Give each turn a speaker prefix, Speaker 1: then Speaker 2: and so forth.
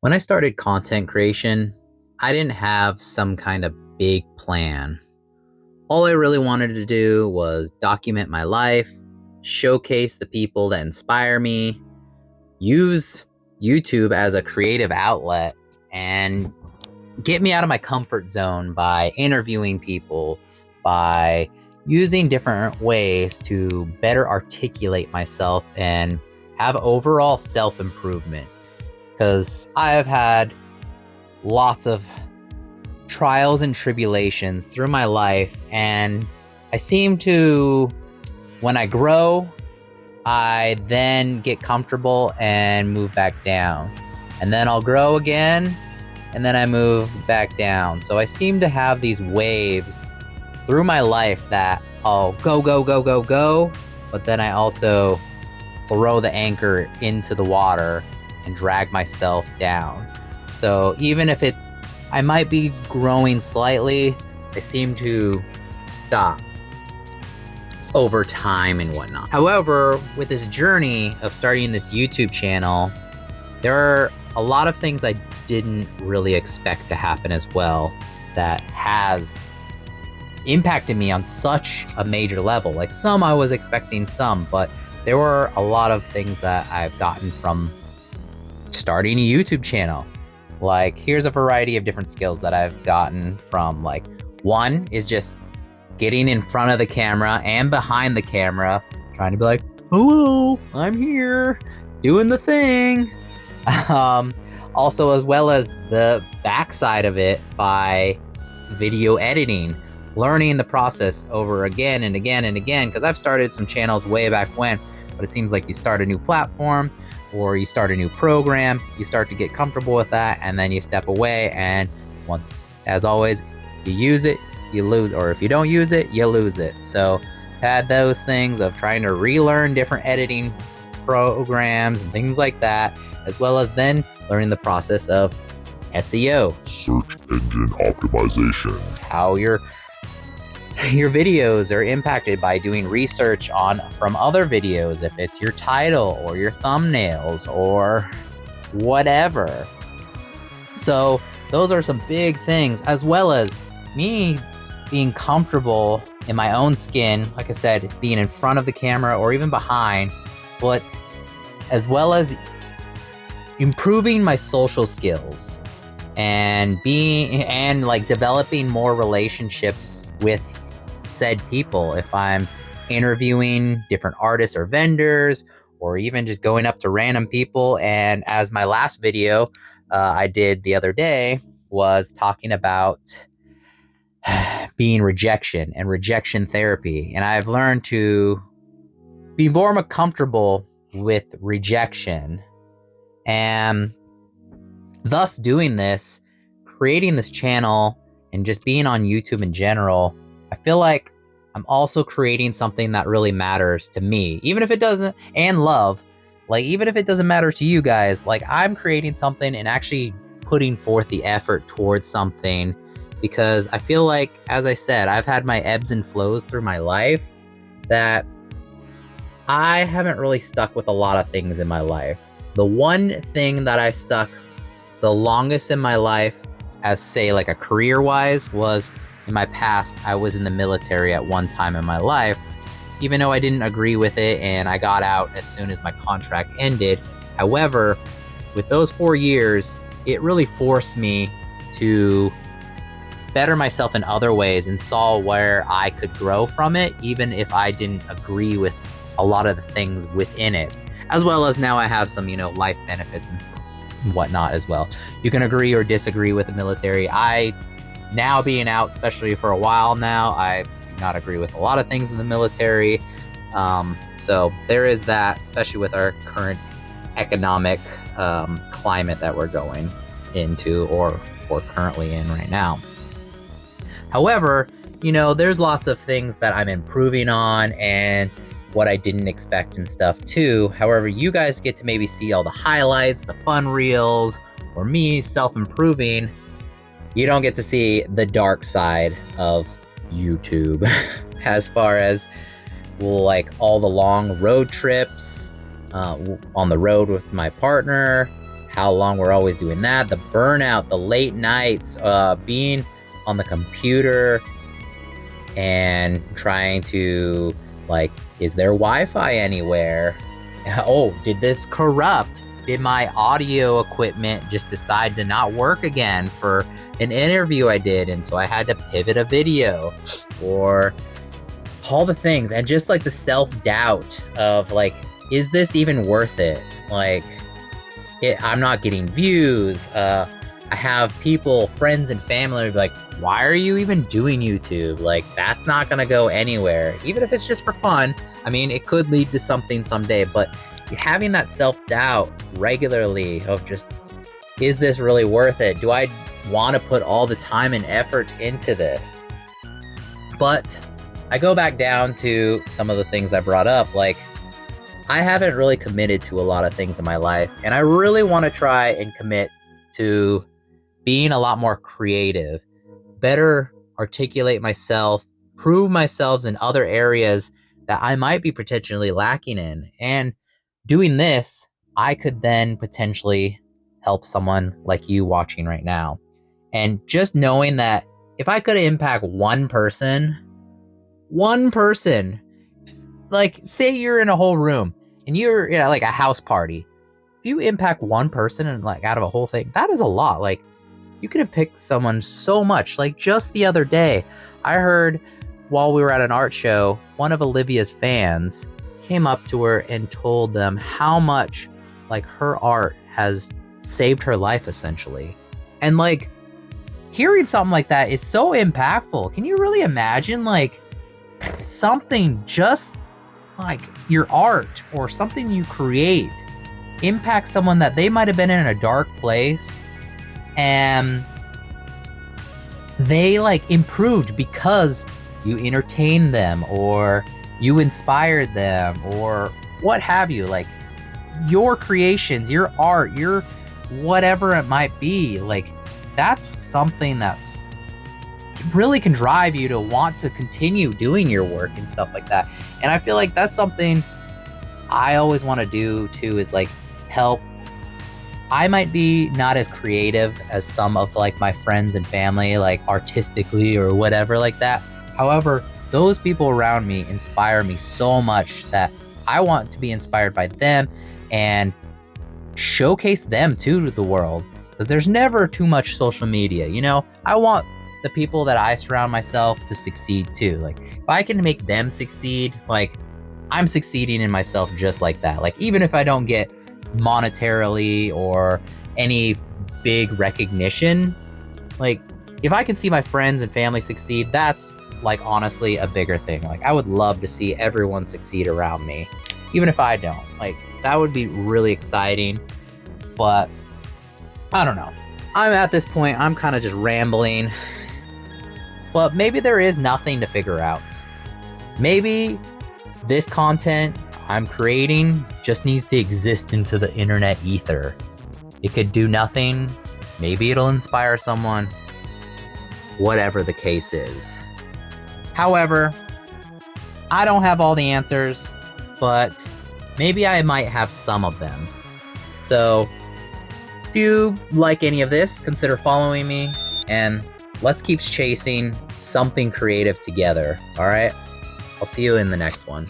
Speaker 1: When I started content creation, I didn't have some kind of big plan. All I really wanted to do was document my life, showcase the people that inspire me, use YouTube as a creative outlet, and get me out of my comfort zone by interviewing people, by using different ways to better articulate myself and have overall self improvement. Because I have had lots of trials and tribulations through my life, and I seem to, when I grow, I then get comfortable and move back down. And then I'll grow again, and then I move back down. So I seem to have these waves through my life that I'll go, go, go, go, go, but then I also throw the anchor into the water and drag myself down. So even if I might be growing slightly, I seem to stop over time and whatnot. However, with this journey of starting this YouTube channel, there are a lot of things I didn't really expect to happen as well that has impacted me on such a major level. Like some I was expecting some, but there were a lot of things that I've gotten from starting a YouTube channel. Like, here's a variety of different skills that I've gotten from, like, one is just getting in front of the camera and behind the camera, trying to be like, hello, I'm here, doing the thing. Also, as well as the backside of it by video editing, learning the process over again and again and again, because I've started some channels way back when, but it seems like you start a new platform, or you start a new program, you start to get comfortable with that, and then you step away, and once, as always, you use it, you lose, or if you don't use it, you lose it. So had those things of trying to relearn different editing programs and things like that, as well as then learning the process of SEO,
Speaker 2: search engine optimization,
Speaker 1: how your videos are impacted by doing research from other videos, if it's your title or your thumbnails or whatever. So those are some big things, as well as me being comfortable in my own skin, like I said, being in front of the camera or even behind, but as well as improving my social skills and developing more relationships with said people. If I'm interviewing different artists or vendors, or even just going up to random people. And as my last video I did the other day was talking about being rejection and rejection therapy. And I've learned to be more comfortable with rejection, and thus doing this, creating this channel, and just being on YouTube in general, I feel like I'm also creating something that really matters to me, even if it doesn't, and love, like even if it doesn't matter to you guys, like I'm creating something and actually putting forth the effort towards something, because I feel like, as I said, I've had my ebbs and flows through my life that I haven't really stuck with a lot of things in my life. The one thing that I stuck the longest in my life, as say like a career-wise, was in my past. I was in the military at one time in my life, even though I didn't agree with it and I got out as soon as my contract ended. However, with those 4 years, it really forced me to better myself in other ways and saw where I could grow from it, even if I didn't agree with a lot of the things within it. As well as now I have some, life benefits and whatnot as well. You can agree or disagree with the military. Now being out, especially for a while now, I do not agree with a lot of things in the military. So there is that, especially with our current economic climate that we're going into or currently in right now. However, there's lots of things that I'm improving on and what I didn't expect and stuff too. However, you guys get to maybe see all the highlights, the fun reels, or me self-improving. You don't get to see the dark side of YouTube as far as like all the long road trips on the road with my partner, how long we're always doing that, the burnout, the late nights, being on the computer and trying to, like, is there Wi-Fi anywhere? Oh, did this corrupt? Did my audio equipment just decide to not work again for an interview I did, and so I had to pivot a video? Or all the things, and just like the self-doubt of like, is this even worth it? Like, I'm not getting views. I have people, friends and family be like, why are you even doing YouTube? Like, that's not gonna go anywhere. Even if it's just for fun. I mean, it could lead to something someday, but having that self-doubt regularly of just, is this really worth it? Do I want to put all the time and effort into this? But I go back down to some of the things I brought up. Like, I haven't really committed to a lot of things in my life, and I really want to try and commit to being a lot more creative, better articulate myself, prove myself in other areas that I might be potentially lacking in. And doing this, I could then potentially help someone like you watching right now. And just knowing that if I could impact one person, like, say you're in a whole room and you're, like a house party. If you impact one person and like out of a whole thing, that is a lot. Like, you can impact someone so much. Like, just the other day, I heard while we were at an art show, one of Olivia's fans came up to her and told them how much like her art has saved her life, essentially. And like, hearing something like that is so impactful. Can you really imagine like something just like your art or something you create impact someone that they might have been in a dark place and they like improved because you entertained them or you inspired them or what have you? Like, your creations, your art, your whatever it might be, like, that's something that's really can drive you to want to continue doing your work and stuff like that. And I feel like that's something I always want to do too, is like help. I might be not as creative as some of like my friends and family, like artistically or whatever like that. However, those people around me inspire me so much that I want to be inspired by them and showcase them to the world. Because there's never too much social media, I want the people that I surround myself to succeed too. Like, if I can make them succeed, like, I'm succeeding in myself just like that. Like, even if I don't get monetarily or any big recognition, like, if I can see my friends and family succeed, that's like honestly a bigger thing. Like, I would love to see everyone succeed around me, even if I don't. Like, that would be really exciting. But I don't know. I'm at this point, I'm kind of just rambling. But maybe there is nothing to figure out. Maybe this content I'm creating just needs to exist into the internet ether. It could do nothing. Maybe it'll inspire someone. Whatever the case is. However, I don't have all the answers, but maybe I might have some of them. So if you like any of this, consider following me, and let's keep chasing something creative together, all right? I'll see you in the next one.